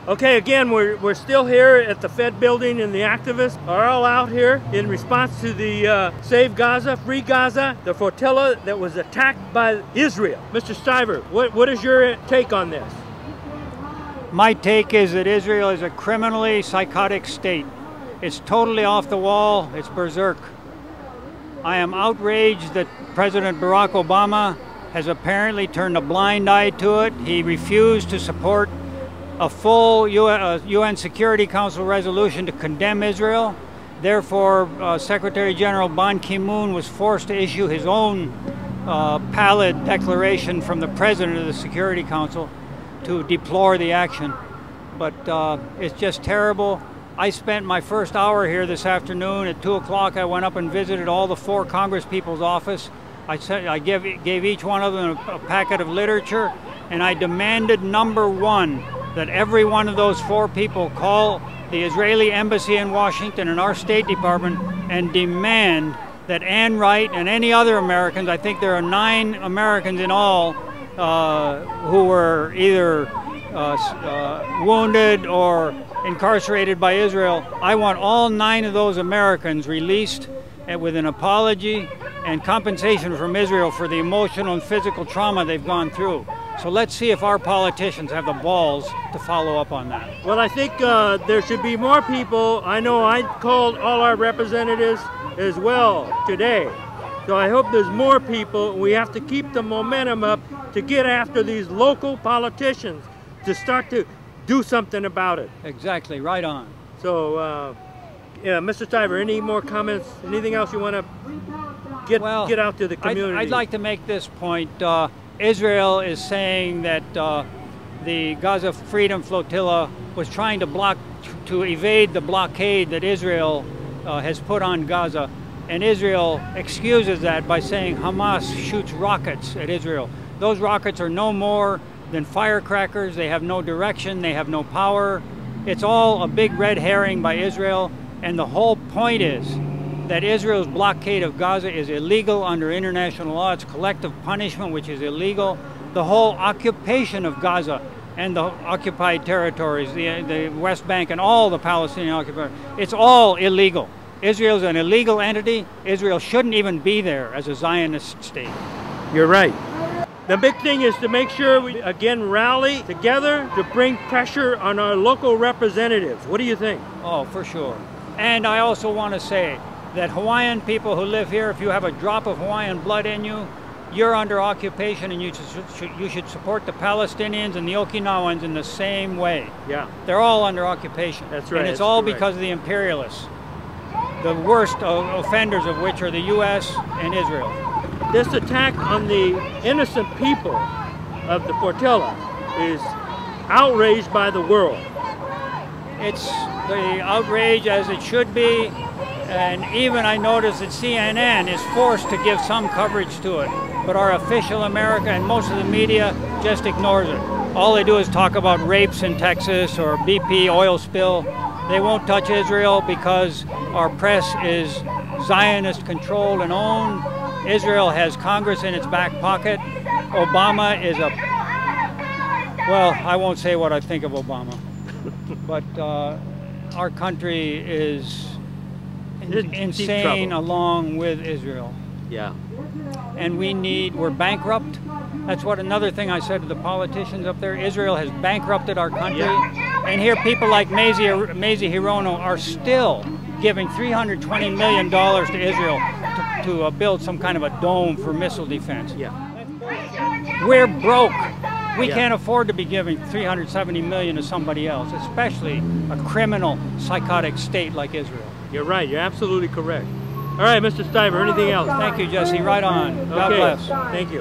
Okay, again, we're still here at the Fed building, and the activists are all out here in response to the Save Gaza, Free Gaza, the flotilla that was attacked by Israel. Mr. Stiver, what is your take on this? My take is that Israel is a criminally psychotic state. It's totally off the wall. It's berserk. I am outraged that President Barack Obama has apparently turned a blind eye to it. He refused to support a full UN Security Council resolution to condemn Israel. Therefore, Secretary General Ban Ki-moon was forced to issue his own pallid declaration from the President of the Security Council to deplore the action. But it's just terrible. I spent my first hour here this afternoon. At 2 o'clock, I went up and visited all the 4 Congresspeople's office. I gave each one of them a packet of literature, and I demanded, number 1, that every one of those 4 people call the Israeli embassy in Washington and our State Department and demand that Ann Wright and any other Americans, I think there are 9 Americans in all, who were either wounded or incarcerated by Israel. I want all 9 of those Americans released with an apology and compensation from Israel for the emotional and physical trauma they've gone through. So let's see if our politicians have the balls to follow up on that. Well, I think there should be more people. I know I called all our representatives as well today. So I hope there's more people. We have to keep the momentum up to get after these local politicians to start to do something about it. Exactly, right on. So, yeah, Mr. Stiver, any more comments? Anything else you want to get out to the community? I'd like to make this point. Israel is saying that the Gaza Freedom Flotilla was trying to evade the blockade that Israel has put on Gaza, and Israel excuses that by saying Hamas shoots rockets at Israel. Those rockets are no more than firecrackers. They have no direction, they have no power. It's all a big red herring by Israel, and the whole point is that Israel's blockade of Gaza is illegal under international law. It's collective punishment, which is illegal. The whole occupation of Gaza and the occupied territories, the West Bank and all the Palestinian occupied, it's all illegal. Israel's an illegal entity. Israel shouldn't even be there as a Zionist state. You're right. The big thing is to make sure we again rally together to bring pressure on our local representatives. What do you think? Oh, for sure. And I also want to say that Hawaiian people who live here, if you have a drop of Hawaiian blood in you, you're under occupation, and you should support the Palestinians and the Okinawans in the same way. Yeah. They're all under occupation. That's right. And it's all because of the imperialists, the worst offenders of which are the U.S. and Israel. This attack on the innocent people of the flotilla is outraged by the world. It's the outrage as it should be. And even I noticed that CNN is forced to give some coverage to it, but our official America and most of the media just ignores it. All they do is talk about rapes in Texas or BP oil spill. They won't touch Israel because our press is Zionist controlled and owned. Israel has Congress in its back pocket. Obama is well, I won't say what I think of Obama, but our country is insane along with Israel. Yeah. And we're bankrupt. That's what another thing I said to the politicians up there. Israel has bankrupted our country. Yeah. And here people like Mazie Hirono are still giving $320 million to Israel to build some kind of a dome for missile defense. Yeah. We're broke. We can't afford to be giving $370 million to somebody else, especially a criminal, psychotic state like Israel. You're right. You're absolutely correct. All right, Mr. Stiver, anything else? Thank you, Jesse. Right on. God bless. Thank you.